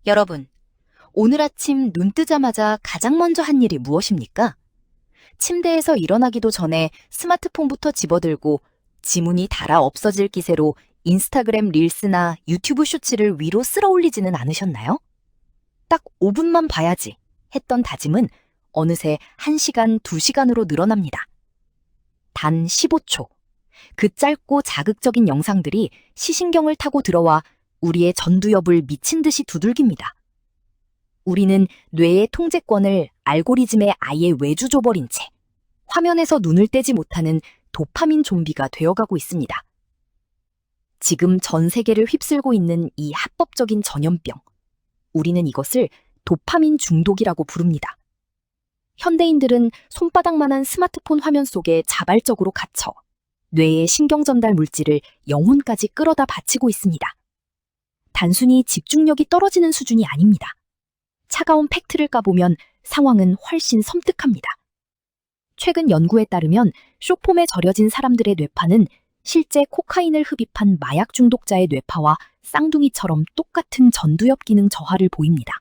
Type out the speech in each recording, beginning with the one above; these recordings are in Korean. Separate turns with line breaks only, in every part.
여러분, 오늘 아침 눈 뜨자마자 가장 먼저 한 일이 무엇입니까? 침대에서 일어나기도 전에 스마트폰부터 집어들고 지문이 닳아 없어질 기세로 인스타그램 릴스나 유튜브 쇼츠를 위로 쓸어 올리지는 않으셨나요? 딱 5분만 봐야지 했던 다짐은 어느새 1시간, 2시간으로 늘어납니다. 단 15초. 그 짧고 자극적인 영상들이 시신경을 타고 들어와 우리의 전두엽을 미친 듯이 두들깁니다. 우리는 뇌의 통제권을 알고리즘에 아예 외주줘버린 채 화면에서 눈을 떼지 못하는 도파민 좀비가 되어가고 있습니다. 지금 전 세계를 휩쓸고 있는 이 합법적인 전염병, 우리는 이것을 도파민 중독이라고 부릅니다. 현대인들은 손바닥만한 스마트폰 화면 속에 자발적으로 갇혀 뇌의 신경전달 물질을 영혼까지 끌어다 바치고 있습니다. 단순히 집중력이 떨어지는 수준이 아닙니다. 차가운 팩트를 까보면 상황은 훨씬 섬뜩합니다. 최근 연구에 따르면 쇼폼에 절여진 사람들의 뇌파는 실제 코카인을 흡입한 마약 중독자의 뇌파와 쌍둥이처럼 똑같은 전두엽 기능 저하를 보입니다.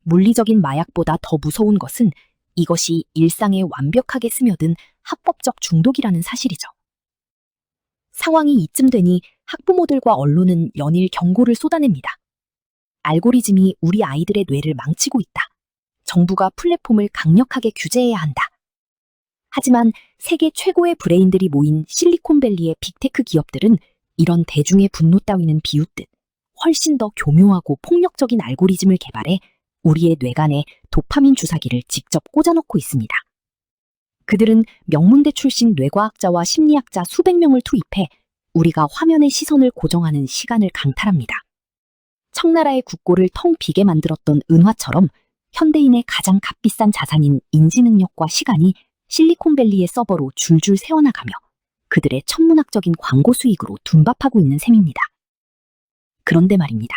물리적인 마약보다 더 무서운 것은 이것이 일상에 완벽하게 스며든 합법적 중독이라는 사실이죠. 상황이 이쯤 되니 학부모들과 언론은 연일 경고를 쏟아냅니다. 알고리즘이 우리 아이들의 뇌를 망치고 있다. 정부가 플랫폼을 강력하게 규제해야 한다. 하지만 세계 최고의 브레인들이 모인 실리콘밸리의 빅테크 기업들은 이런 대중의 분노 따위는 비웃듯 훨씬 더 교묘하고 폭력적인 알고리즘을 개발해 우리의 뇌간에 도파민 주사기를 직접 꽂아놓고 있습니다. 그들은 명문대 출신 뇌과학자와 심리학자 수백 명을 투입해 우리가 화면의 시선을 고정하는 시간을 강탈합니다. 청나라의 국고를 텅 비게 만들었던 은화처럼 현대인의 가장 값비싼 자산인 인지능력과 시간이 실리콘밸리의 서버로 줄줄 새어나가며 그들의 천문학적인 광고 수익으로 둔밥하고 있는 셈입니다. 그런데 말입니다.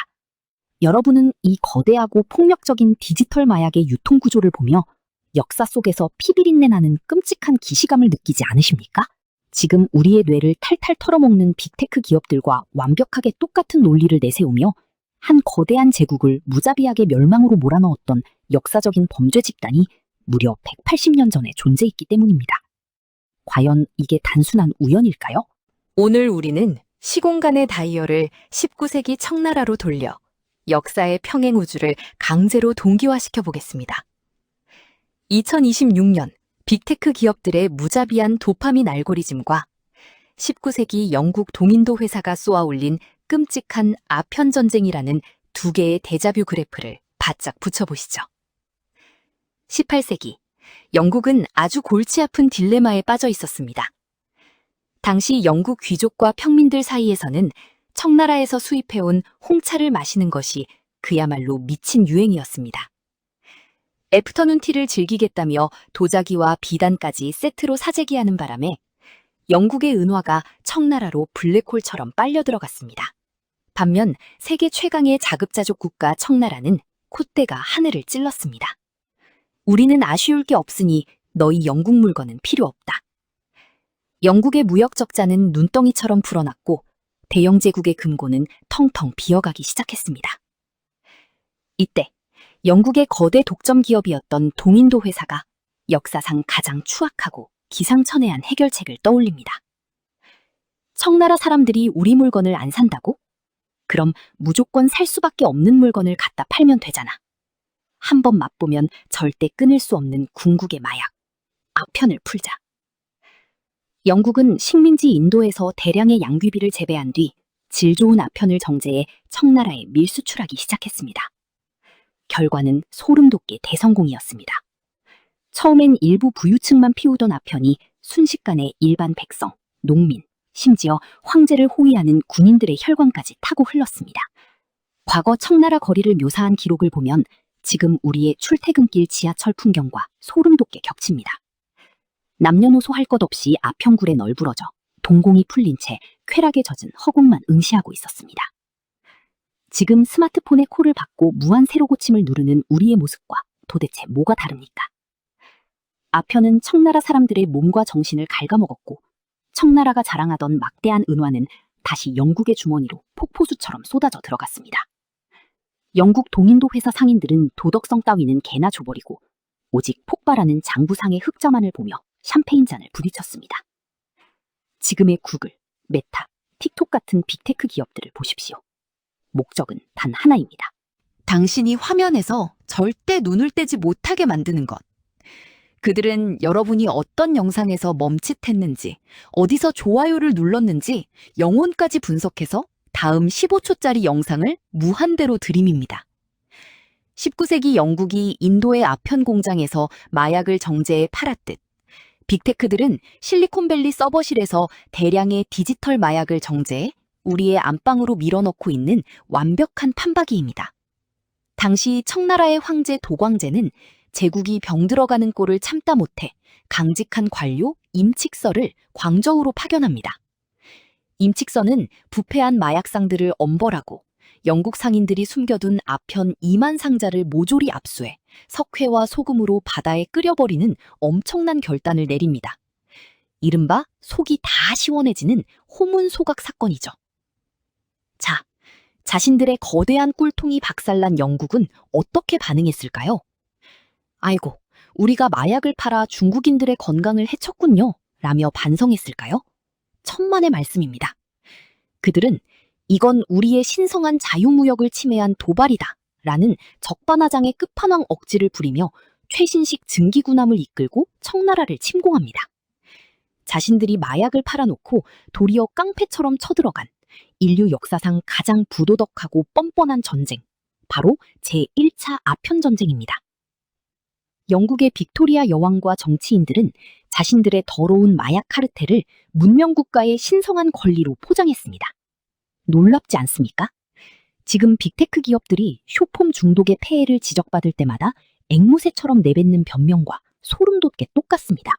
여러분은 이 거대하고 폭력적인 디지털 마약의 유통 구조를 보며 역사 속에서 피비린내 나는 끔찍한 기시감을 느끼지 않으십니까? 지금 우리의 뇌를 탈탈 털어먹는 빅테크 기업들과 완벽하게 똑같은 논리를 내세우며 한 거대한 제국을 무자비하게 멸망으로 몰아넣었던 역사적인 범죄 집단이 무려 180년 전에 존재했기 때문입니다. 과연 이게 단순한 우연일까요? 오늘 우리는 시공간의 다이얼을 19세기 청나라로 돌려 역사의 평행 우주를 강제로 동기화시켜 보겠습니다. 2026년 빅테크 기업들의 무자비한 도파민 알고리즘과 19세기 영국 동인도 회사가 쏘아올린 끔찍한 아편 전쟁이라는 두 개의 데자뷰 그래프를 바짝 붙여보시죠. 18세기, 영국은 아주 골치 아픈 딜레마에 빠져 있었습니다. 당시 영국 귀족과 평민들 사이에서는 청나라에서 수입해온 홍차를 마시는 것이 그야말로 미친 유행이었습니다. 애프터눈 티를 즐기겠다며 도자기와 비단까지 세트로 사재기하는 바람에 영국의 은화가 청나라로 블랙홀처럼 빨려 들어갔습니다. 반면 세계 최강의 자급자족 국가 청나라는 콧대가 하늘을 찔렀습니다. 우리는 아쉬울 게 없으니 너희 영국 물건은 필요 없다. 영국의 무역 적자는 눈덩이처럼 불어났고 대영 제국의 금고는 텅텅 비어가기 시작했습니다. 이때 영국의 거대 독점 기업이었던 동인도 회사가 역사상 가장 추악하고 기상천외한 해결책을 떠올립니다. 청나라 사람들이 우리 물건을 안 산다고? 그럼 무조건 살 수밖에 없는 물건을 갖다 팔면 되잖아. 한 번 맛보면 절대 끊을 수 없는 궁극의 마약, 아편을 풀자. 영국은 식민지 인도에서 대량의 양귀비를 재배한 뒤 질 좋은 아편을 정제해 청나라에 밀수출하기 시작했습니다. 결과는 소름 돋게 대성공이었습니다. 처음엔 일부 부유층만 피우던 아편이 순식간에 일반 백성, 농민, 심지어 황제를 호위하는 군인들의 혈관까지 타고 흘렀습니다. 과거 청나라 거리를 묘사한 기록을 보면 지금 우리의 출퇴근길 지하철 풍경과 소름 돋게 겹칩니다. 남녀노소 할 것 없이 아편굴에 널브러져 동공이 풀린 채 쾌락에 젖은 허공만 응시하고 있었습니다. 지금 스마트폰의 콜을 받고 무한 세로 고침을 누르는 우리의 모습과 도대체 뭐가 다릅니까? 아편은 청나라 사람들의 몸과 정신을 갉아먹었고 청나라가 자랑하던 막대한 은화는 다시 영국의 주머니로 폭포수처럼 쏟아져 들어갔습니다.
영국 동인도 회사 상인들은 도덕성 따위는 개나 줘버리고 오직 폭발하는 장부상의 흑자만을 보며 샴페인 잔을 부딪혔습니다. 지금의 구글, 메타, 틱톡 같은 빅테크 기업들을 보십시오. 목적은 단 하나입니다.
당신이 화면에서 절대 눈을 떼지 못하게 만드는 것. 그들은 여러분이 어떤 영상에서 멈칫했는지, 어디서 좋아요를 눌렀는지 영혼까지 분석해서 다음 15초짜리 영상을 무한대로 들이밉니다. 19세기 영국이 인도의 아편 공장에서 마약을 정제해 팔았듯 빅테크들은 실리콘밸리 서버실에서 대량의 디지털 마약을 정제해 우리의 안방으로 밀어넣고 있는 완벽한 판박이입니다. 당시 청나라의 황제 도광제는 제국이 병들어가는 꼴을 참다 못해 강직한 관료 임칙서를 광저우로 파견합니다. 임칙서는 부패한 마약상들을 엄벌하고 영국 상인들이 숨겨둔 아편 2만 상자를 모조리 압수해 석회와 소금으로 바다에 끓여버리는 엄청난 결단을 내립니다. 이른바 속이 다 시원해지는 호문소각 사건이죠. 자, 자신들의 거대한 꿀통이 박살난 영국은 어떻게 반응했을까요? 아이고, 우리가 마약을 팔아 중국인들의 건강을 해쳤군요, 라며 반성했을까요? 천만의 말씀입니다. 그들은 이건 우리의 신성한 자유무역을 침해한 도발이다 라는 적반하장의 끝판왕 억지를 부리며 최신식 증기군함을 이끌고 청나라를 침공합니다. 자신들이 마약을 팔아놓고 도리어 깡패처럼 쳐들어간 인류 역사상 가장 부도덕하고 뻔뻔한 전쟁, 바로 제1차 아편전쟁입니다. 영국의 빅토리아 여왕과 정치인들은 자신들의 더러운 마약 카르텔을 문명국가의 신성한 권리로 포장했습니다. 놀랍지 않습니까? 지금 빅테크 기업들이 쇼폼 중독의 폐해를 지적받을 때마다 앵무새처럼 내뱉는 변명과 소름 돋게 똑같습니다.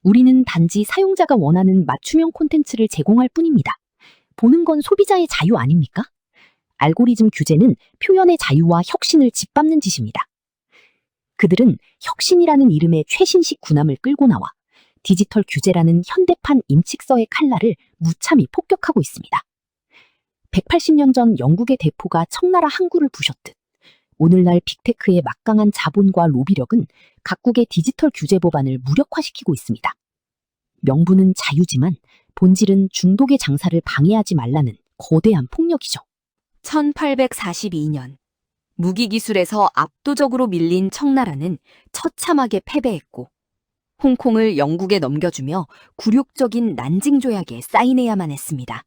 우리는 단지 사용자가 원하는 맞춤형 콘텐츠를 제공할 뿐입니다. 보는 건 소비자의 자유 아닙니까? 알고리즘 규제는 표현의 자유와 혁신을 짓밟는 짓입니다. 그들은 혁신이라는 이름의 최신식 군함을 끌고 나와 디지털 규제라는 현대판 임칙서의 칼날을 무참히 폭격하고 있습니다. 180년 전 영국의 대포가 청나라 항구를 부셨듯 오늘날 빅테크의 막강한 자본과 로비력은 각국의 디지털 규제 법안을 무력화시키고 있습니다. 명분은 자유지만 본질은 중독의 장사를 방해하지 말라는 거대한 폭력이죠. 1842년 무기기술에서 압도적으로 밀린 청나라는 처참하게 패배했고 홍콩을 영국에 넘겨주며 굴욕적인 난징 조약에 사인해야만 했습니다.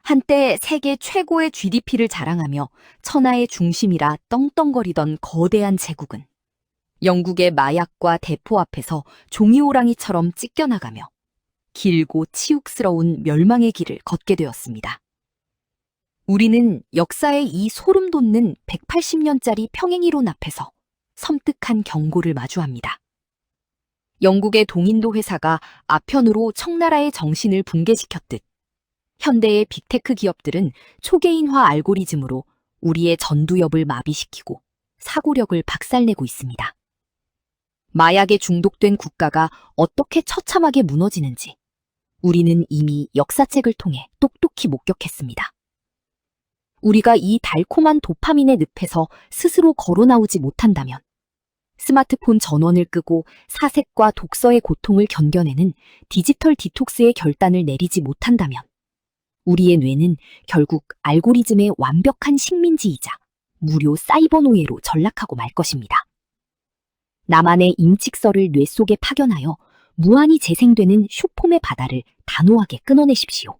한때 세계 최고의 GDP를 자랑하며 천하의 중심이라 떵떵거리던 거대한 제국은 영국의 마약과 대포 앞에서 종이호랑이처럼 찢겨나가며 길고 치욕스러운 멸망의 길을 걷게 되었습니다. 우리는 역사의 이 소름 돋는 180년짜리 평행이론 앞에서 섬뜩한 경고를 마주합니다. 영국의 동인도 회사가 아편으로 청나라의 정신을 붕괴시켰듯 현대의 빅테크 기업들은 초개인화 알고리즘으로 우리의 전두엽을 마비시키고 사고력을 박살내고 있습니다. 마약에 중독된 국가가 어떻게 처참하게 무너지는지 우리는 이미 역사책을 통해 똑똑히 목격했습니다. 우리가 이 달콤한 도파민의 늪에서 스스로 걸어나오지 못한다면 스마트폰 전원을 끄고 사색과 독서의 고통을 견뎌내는 디지털 디톡스의 결단을 내리지 못한다면 우리의 뇌는 결국 알고리즘의 완벽한 식민지이자 무료 사이버 노예로 전락하고 말 것입니다. 나만의 임칙서를 뇌 속에 파견하여 무한히 재생되는 쇼폼의 바다를 단호하게 끊어내십시오.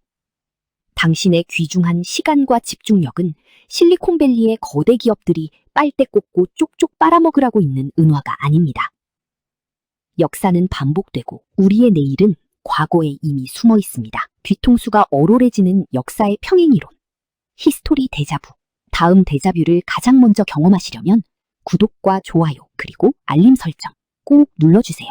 당신의 귀중한 시간과 집중력은 실리콘밸리의 거대 기업들이 빨대 꽂고 쪽쪽 빨아먹으라고 있는 은화가 아닙니다. 역사는 반복되고 우리의 내일은 과거에 이미 숨어 있습니다. 뒤통수가 얼얼해지는 역사의 평행이론. 히스토리 데자부. 다음 데자뷰를 가장 먼저 경험하시려면 구독과 좋아요 그리고 알림 설정 꼭 눌러주세요.